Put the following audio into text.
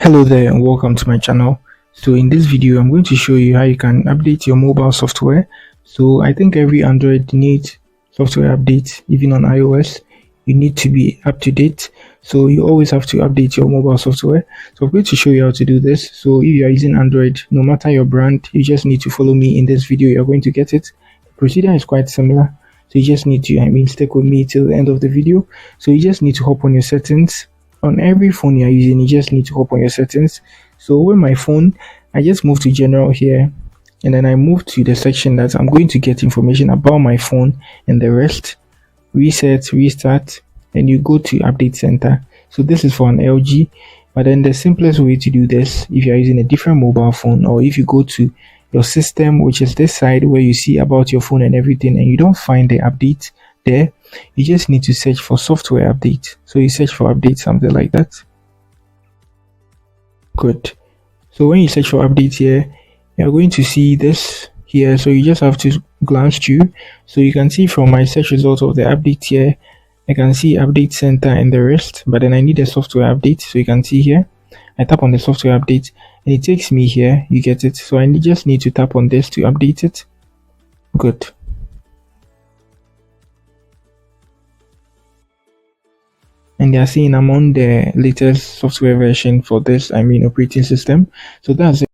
Hello there and welcome to my channel. So in this video I'm going to show you how you can update your mobile software. So I think every Android needs software updates. Even on iOS you need to be up to date, so you always have to update your mobile software. So I'm going to show you how to do this. So if you are using Android, no matter your brand, you just need to follow me in this video. You're going to get it. The procedure is quite similar, so you just need to stick with me till the end of the video. So you just need to hop on your settings. On every phone you're using, you just need to hop on your settings. So with my phone, I just move to general here, and then I move to the section that I'm going to get information about my phone and the rest. Reset, restart, and you go to update center. So this is for an LG, but then the simplest way to do this, if you're using a different mobile phone, or if you go to your system, which is this side where you see about your phone and everything, and you don't find the update there, you just need to search for software update. So you search for update, something like that. Good. So when you search for update here, you're going to see this here. So you just have to glance through. So you can see from my search result of the update here, I can see update center and the rest, but then I need a software update. So you can see here, I tap on the software update and it takes me here. You get it. So I just need to tap on this to update it. Good. And they are saying I'm on the latest software version for this operating system. So that's it.